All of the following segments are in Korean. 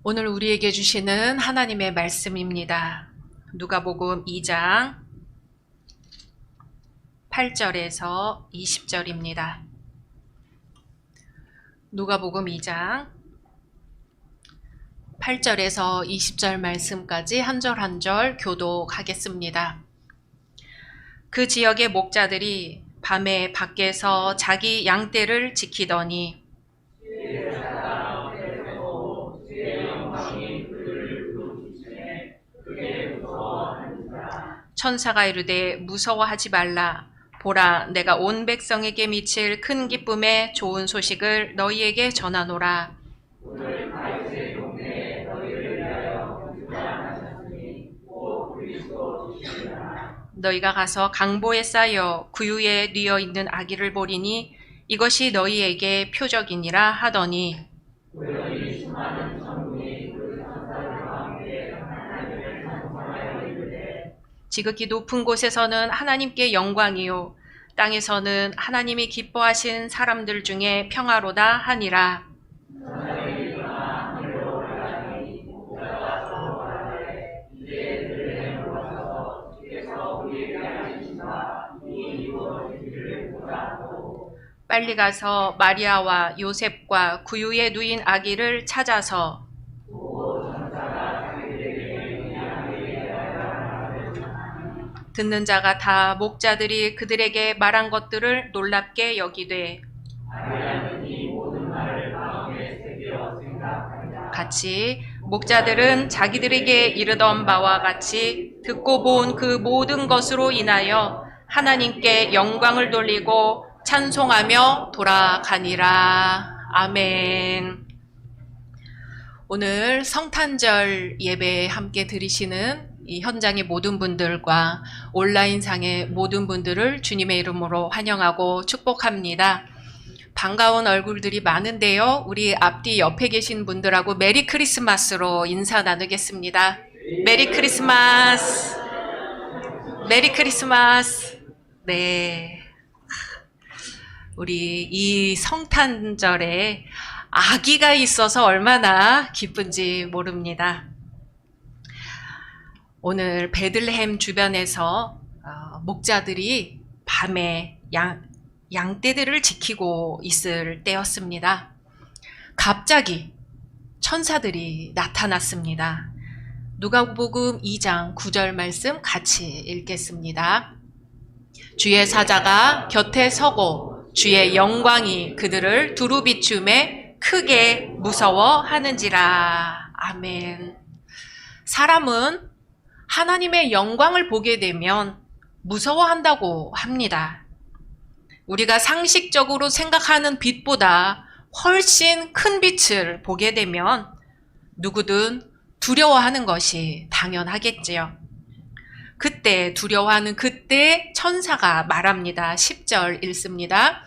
오늘 우리에게 주시는 하나님의 말씀입니다. 누가복음 2장 8절에서 20절입니다. 누가복음 2장 8절에서 20절 말씀까지 한 절 한 절 교독하겠습니다. 그 지역의 목자들이 밤에 밖에서 자기 양떼를 지키더니 천사가 이르되 무서워하지 말라. 보라, 내가 온 백성에게 미칠 큰 기쁨의 좋은 소식을 너희에게 전하노라. 오늘 다윗의 동네에 너희를 위하여 구주하셨으니 곧 그리스도시니라. 너희가 가서 강보에 쌓여 구유에 뉘어 있는 아기를 보리니 이것이 너희에게 표적이니라 하더니 우연히 수많은 천군이 그 천사들과 함께 하나님을 찬송하여 이르되 지극히 높은 곳에서는 하나님께 영광이요 땅에서는 하나님이 기뻐하신 사람들 중에 평화로다 하니라. 빨리 가서 마리아와 요셉과 구유에 누인 아기를 찾아서 듣는 자가 다 목자들이 그들에게 말한 것들을 놀랍게 여기되 같이 목자들은 자기들에게 이르던 바와 같이 듣고 본 그 모든 것으로 인하여 하나님께 영광을 돌리고 찬송하며 돌아가니라. 아멘. 오늘 성탄절 예배에 함께 드리시는 이 현장의 모든 분들과 온라인상의 모든 분들을 주님의 이름으로 환영하고 축복합니다. 반가운 얼굴들이 많은데요. 우리 앞뒤 옆에 계신 분들하고 메리 크리스마스로 인사 나누겠습니다. 메리 크리스마스. 메리 크리스마스. 네. 우리 이 성탄절에 아기가 있어서 얼마나 기쁜지 모릅니다. 오늘 베들레헴 주변에서 목자들이 밤에 양떼들을 지키고 있을 때였습니다. 갑자기 천사들이 나타났습니다. 누가복음 2장 9절 말씀 같이 읽겠습니다. 주의 사자가 곁에 서고 주의 영광이 그들을 두루 비춤에 크게 무서워하는지라. 아멘. 사람은 하나님의 영광을 보게 되면 무서워한다고 합니다. 우리가 상식적으로 생각하는 빛보다 훨씬 큰 빛을 보게 되면 누구든 두려워하는 것이 당연하겠지요. 그때 두려워하는 그때 천사가 말합니다. 10절 읽습니다.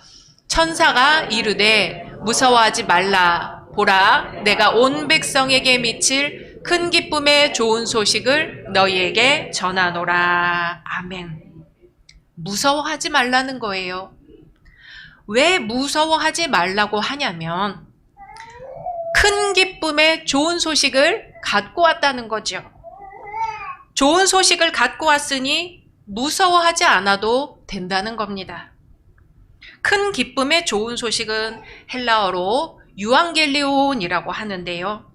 천사가 이르되 무서워하지 말라. 보라, 내가 온 백성에게 미칠 큰 기쁨의 좋은 소식을 너희에게 전하노라. 아멘. 무서워하지 말라는 거예요. 왜 무서워하지 말라고 하냐면 큰 기쁨의 좋은 소식을 갖고 왔다는 거죠. 좋은 소식을 갖고 왔으니 무서워하지 않아도 된다는 겁니다. 큰 기쁨의 좋은 소식은 헬라어로 유앙겔리온이라고 하는데요.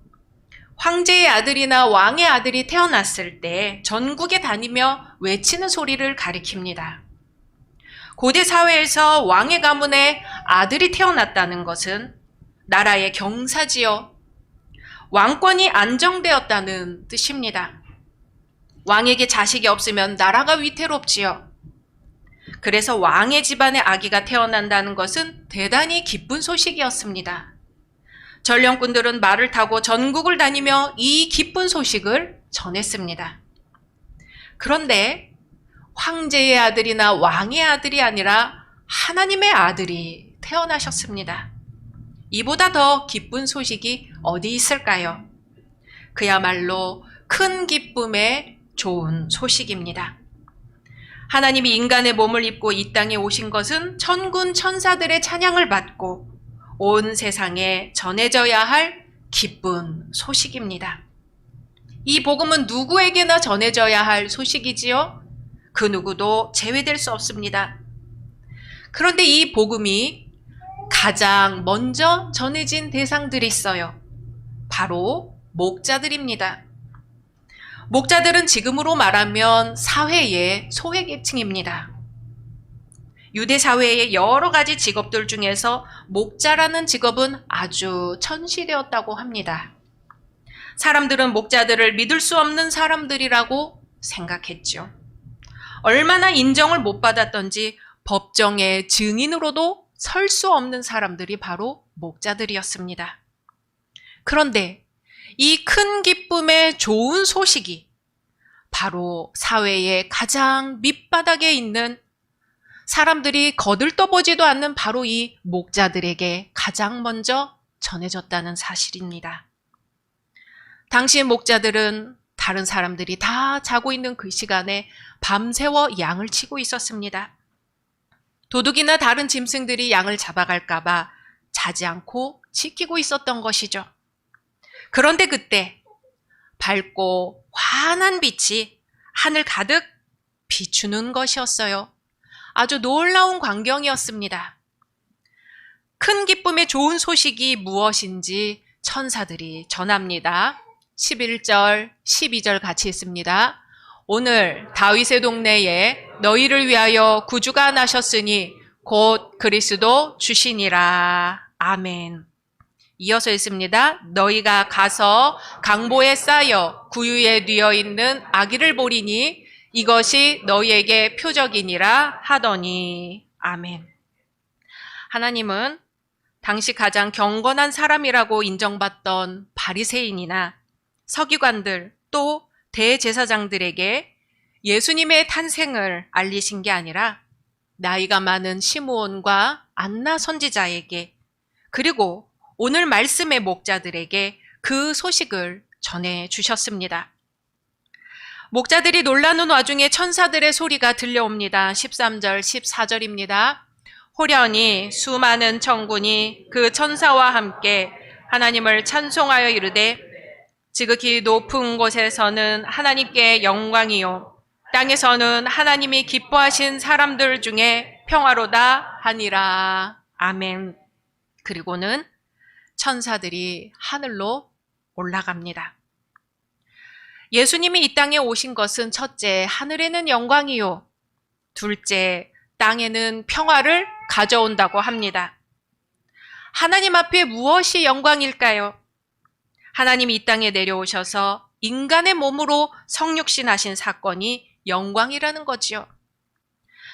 황제의 아들이나 왕의 아들이 태어났을 때 전국에 다니며 외치는 소리를 가리킵니다. 고대 사회에서 왕의 가문에 아들이 태어났다는 것은 나라의 경사지요. 왕권이 안정되었다는 뜻입니다. 왕에게 자식이 없으면 나라가 위태롭지요. 그래서 왕의 집안에 아기가 태어난다는 것은 대단히 기쁜 소식이었습니다. 전령꾼들은 말을 타고 전국을 다니며 이 기쁜 소식을 전했습니다. 그런데 황제의 아들이나 왕의 아들이 아니라 하나님의 아들이 태어나셨습니다. 이보다 더 기쁜 소식이 어디 있을까요? 그야말로 큰 기쁨의 좋은 소식입니다. 하나님이 인간의 몸을 입고 이 땅에 오신 것은 천군 천사들의 찬양을 받고 온 세상에 전해져야 할 기쁜 소식입니다. 이 복음은 누구에게나 전해져야 할 소식이지요? 그 누구도 제외될 수 없습니다. 그런데 이 복음이 가장 먼저 전해진 대상들이 있어요. 바로 목자들입니다. 목자들은 지금으로 말하면 사회의 소외계층입니다. 유대 사회의 여러 가지 직업들 중에서 목자라는 직업은 아주 천시되었다고 합니다. 사람들은 목자들을 믿을 수 없는 사람들이라고 생각했죠. 얼마나 인정을 못 받았던지 법정의 증인으로도 설 수 없는 사람들이 바로 목자들이었습니다. 그런데 이 큰 기쁨의 좋은 소식이 바로 사회의 가장 밑바닥에 있는 사람들이 거들떠보지도 않는 바로 이 목자들에게 가장 먼저 전해졌다는 사실입니다. 당시 목자들은 다른 사람들이 다 자고 있는 그 시간에 밤새워 양을 치고 있었습니다. 도둑이나 다른 짐승들이 양을 잡아갈까봐 자지 않고 지키고 있었던 것이죠. 그런데 그때 밝고 환한 빛이 하늘 가득 비추는 것이었어요. 아주 놀라운 광경이었습니다. 큰 기쁨의 좋은 소식이 무엇인지 천사들이 전합니다. 11절, 12절 같이 있습니다. 오늘 다윗의 동네에 너희를 위하여 구주가 나셨으니 곧 그리스도 주시니라. 아멘. 이어서 있습니다. 너희가 가서 강보에 쌓여 구유에 뉘어 있는 아기를 보리니 이것이 너희에게 표적이니라 하더니. 아멘. 하나님은 당시 가장 경건한 사람이라고 인정받던 바리새인이나 서기관들 또 대제사장들에게 예수님의 탄생을 알리신 게 아니라 나이가 많은 시므온과 안나 선지자에게 그리고 오늘 말씀의 목자들에게 그 소식을 전해 주셨습니다. 목자들이 놀라는 와중에 천사들의 소리가 들려옵니다. 13절, 14절입니다. 호련히 수많은 천군이 그 천사와 함께 하나님을 찬송하여 이르되 지극히 높은 곳에서는 하나님께 영광이요 땅에서는 하나님이 기뻐하신 사람들 중에 평화로다 하니라. 아멘. 그리고는 천사들이 하늘로 올라갑니다. 예수님이 이 땅에 오신 것은 첫째, 하늘에는 영광이요. 둘째, 땅에는 평화를 가져온다고 합니다. 하나님 앞에 무엇이 영광일까요? 하나님이 이 땅에 내려오셔서 인간의 몸으로 성육신하신 사건이 영광이라는 거지요.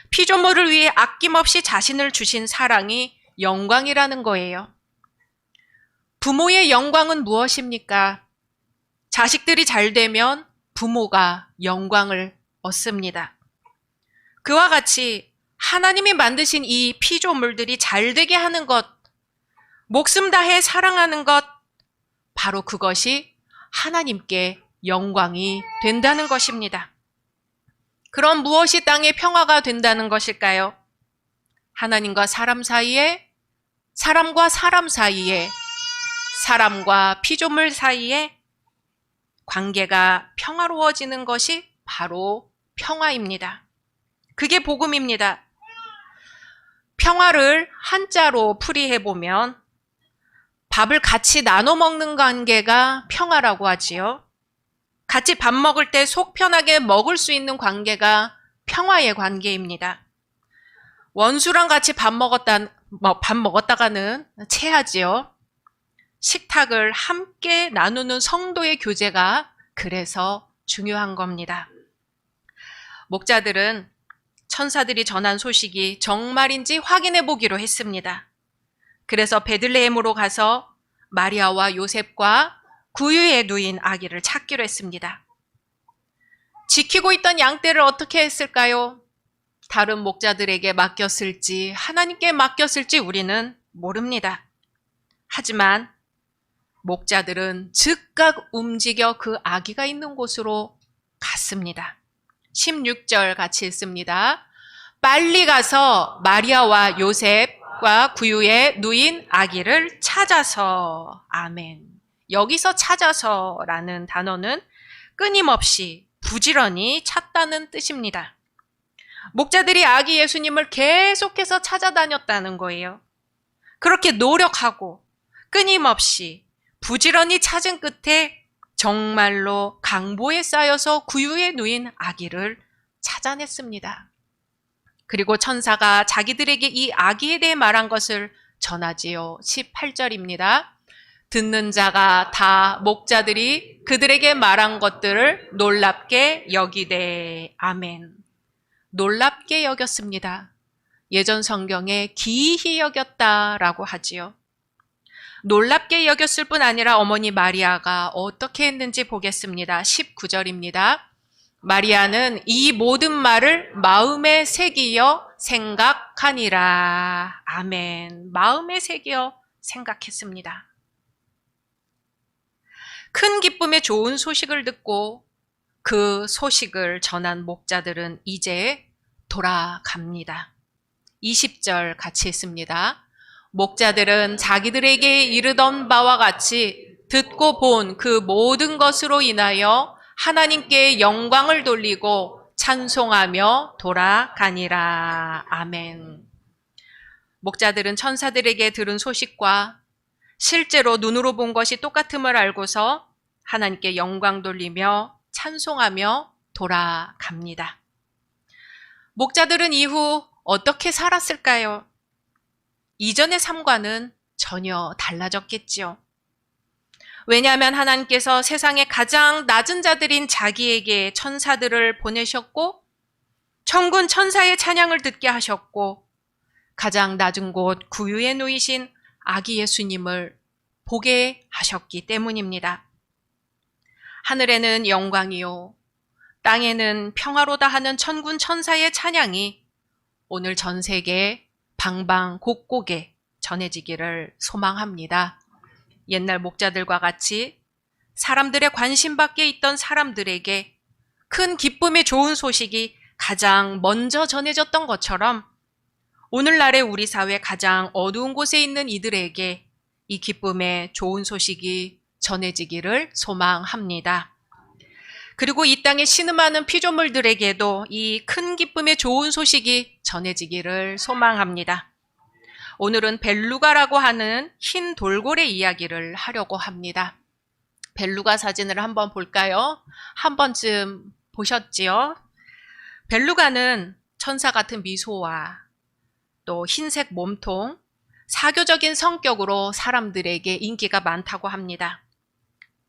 피조물을 위해 아낌없이 자신을 주신 사랑이 영광이라는 거예요. 부모의 영광은 무엇입니까? 자식들이 잘 되면 부모가 영광을 얻습니다. 그와 같이 하나님이 만드신 이 피조물들이 잘 되게 하는 것, 목숨 다해 사랑하는 것, 바로 그것이 하나님께 영광이 된다는 것입니다. 그럼 무엇이 땅의 평화가 된다는 것일까요? 하나님과 사람 사이에, 사람과 사람 사이에, 사람과 피조물 사이에 관계가 평화로워지는 것이 바로 평화입니다. 그게 복음입니다. 평화를 한자로 풀이해보면 밥을 같이 나눠 먹는 관계가 평화라고 하지요. 같이 밥 먹을 때 속 편하게 먹을 수 있는 관계가 평화의 관계입니다. 원수랑 같이 밥 먹었다가는 체하지요. 식탁을 함께 나누는 성도의 교제가 그래서 중요한 겁니다. 목자들은 천사들이 전한 소식이 정말인지 확인해 보기로 했습니다. 그래서 베들레헴으로 가서 마리아와 요셉과 구유에 누인 아기를 찾기로 했습니다. 지키고 있던 양떼를 어떻게 했을까요? 다른 목자들에게 맡겼을지 하나님께 맡겼을지 우리는 모릅니다. 하지만 목자들은 즉각 움직여 그 아기가 있는 곳으로 갔습니다. 16절 같이 읽습니다. 빨리 가서 마리아와 요셉과 구유에 누인 아기를 찾아서. 아멘. 여기서 찾아서라는 단어는 끊임없이 부지런히 찾다는 뜻입니다. 목자들이 아기 예수님을 계속해서 찾아다녔다는 거예요. 그렇게 노력하고 끊임없이 부지런히 찾은 끝에 정말로 강보에 쌓여서 구유에 누인 아기를 찾아냈습니다. 그리고 천사가 자기들에게 이 아기에 대해 말한 것을 전하지요. 18절입니다. 듣는 자가 다 목자들이 그들에게 말한 것들을 놀랍게 여기되. 아멘. 놀랍게 여겼습니다. 예전 성경에 기이히 여겼다라고 하지요. 놀랍게 여겼을 뿐 아니라 어머니 마리아가 어떻게 했는지 보겠습니다. 19절입니다. 마리아는 이 모든 말을 마음에 새기어 생각하니라. 아멘. 마음에 새기어 생각했습니다. 큰 기쁨의 좋은 소식을 듣고 그 소식을 전한 목자들은 이제 돌아갑니다. 20절 같이 했습니다. 목자들은 자기들에게 이르던 바와 같이 듣고 본 그 모든 것으로 인하여 하나님께 영광을 돌리고 찬송하며 돌아가니라. 아멘. 목자들은 천사들에게 들은 소식과 실제로 눈으로 본 것이 똑같음을 알고서 하나님께 영광 돌리며 찬송하며 돌아갑니다. 목자들은 이후 어떻게 살았을까요? 이전의 삶과는 전혀 달라졌겠지요. 왜냐하면 하나님께서 세상의 가장 낮은 자들인 자기에게 천사들을 보내셨고 천군 천사의 찬양을 듣게 하셨고 가장 낮은 곳 구유에 누이신 아기 예수님을 보게 하셨기 때문입니다. 하늘에는 영광이요 땅에는 평화로다 하는 천군 천사의 찬양이 오늘 전 세계 방방곡곡에 전해지기를 소망합니다. 옛날 목자들과 같이 사람들의 관심 밖에 있던 사람들에게 큰 기쁨의 좋은 소식이 가장 먼저 전해졌던 것처럼 오늘날의 우리 사회 가장 어두운 곳에 있는 이들에게 이 기쁨의 좋은 소식이 전해지기를 소망합니다. 그리고 이 땅에 신음하는 피조물들에게도 이 큰 기쁨의 좋은 소식이 전해지기를 소망합니다. 오늘은 벨루가라고 하는 흰 돌고래 이야기를 하려고 합니다. 벨루가 사진을 한번 볼까요? 한 번쯤 보셨지요? 벨루가는 천사 같은 미소와 또 흰색 몸통, 사교적인 성격으로 사람들에게 인기가 많다고 합니다.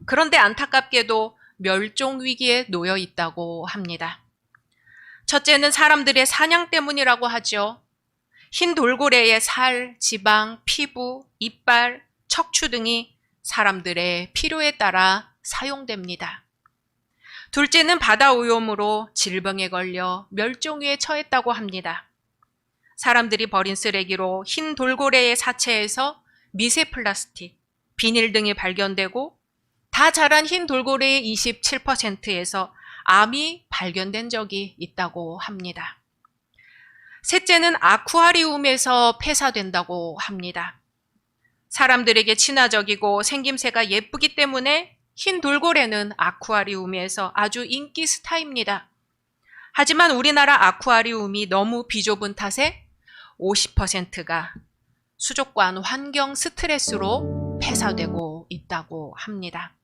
그런데 안타깝게도 멸종 위기에 놓여 있다고 합니다. 첫째는 사람들의 사냥 때문이라고 하죠. 흰 돌고래의 살, 지방, 피부, 이빨, 척추 등이 사람들의 필요에 따라 사용됩니다. 둘째는 바다 오염으로 질병에 걸려 멸종위에 처했다고 합니다. 사람들이 버린 쓰레기로 흰 돌고래의 사체에서 미세 플라스틱, 비닐 등이 발견되고 다 자란 흰 돌고래의 27%에서 암이 발견된 적이 있다고 합니다. 셋째는 아쿠아리움에서 폐사된다고 합니다. 사람들에게 친화적이고 생김새가 예쁘기 때문에 흰 돌고래는 아쿠아리움에서 아주 인기 스타입니다. 하지만 우리나라 아쿠아리움이 너무 비좁은 탓에 50%가 수족관 환경 스트레스로 폐사되고 있다고 합니다.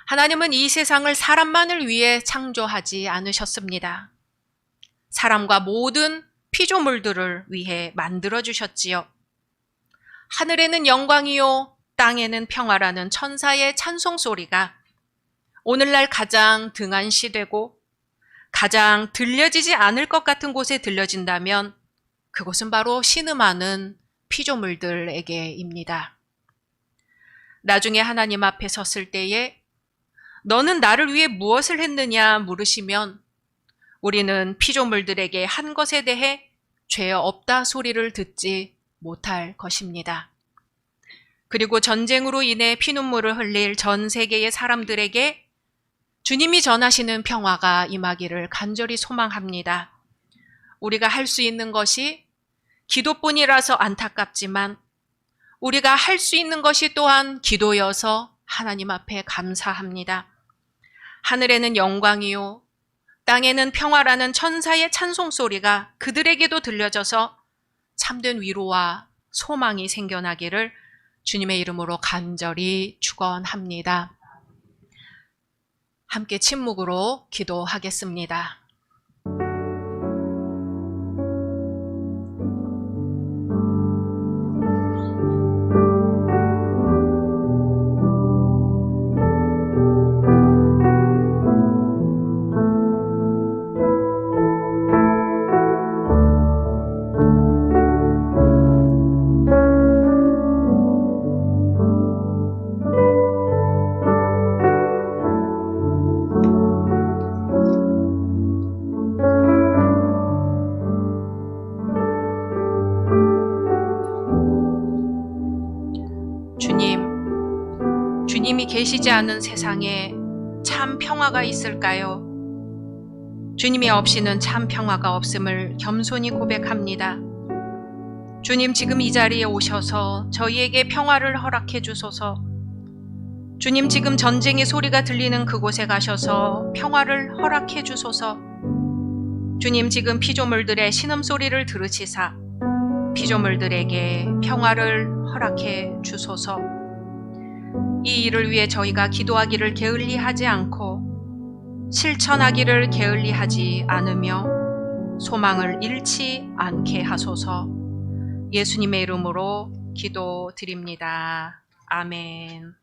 하나님은 이 세상을 사람만을 위해 창조하지 않으셨습니다. 사람과 모든 피조물들을 위해 만들어주셨지요. 하늘에는 영광이요 땅에는 평화라는 천사의 찬송소리가 오늘날 가장 등한시되고 가장 들려지지 않을 것 같은 곳에 들려진다면 그곳은 바로 신음하는 피조물들에게입니다. 나중에 하나님 앞에 섰을 때에 너는 나를 위해 무엇을 했느냐 물으시면 우리는 피조물들에게 한 것에 대해 죄 없다 소리를 듣지 못할 것입니다. 그리고 전쟁으로 인해 피눈물을 흘릴 전 세계의 사람들에게 주님이 전하시는 평화가 임하기를 간절히 소망합니다. 우리가 할 수 있는 것이 기도뿐이라서 안타깝지만 우리가 할 수 있는 것이 또한 기도여서 하나님 앞에 감사합니다. 하늘에는 영광이요 땅에는 평화라는 천사의 찬송 소리가 그들에게도 들려져서 참된 위로와 소망이 생겨나기를 주님의 이름으로 간절히 축원합니다. 함께 침묵으로 기도하겠습니다. 주님이 계시지 않은 세상에 참 평화가 있을까요? 주님이 없이는 참 평화가 없음을 겸손히 고백합니다. 주님 지금 이 자리에 오셔서 저희에게 평화를 허락해 주소서. 주님 지금 전쟁의 소리가 들리는 그곳에 가셔서 평화를 허락해 주소서. 주님 지금 피조물들의 신음소리를 들으시사 피조물들에게 평화를 허락해 주소서. 이 일을 위해 저희가 기도하기를 게을리하지 않고 실천하기를 게을리하지 않으며 소망을 잃지 않게 하소서. 예수님의 이름으로 기도드립니다. 아멘.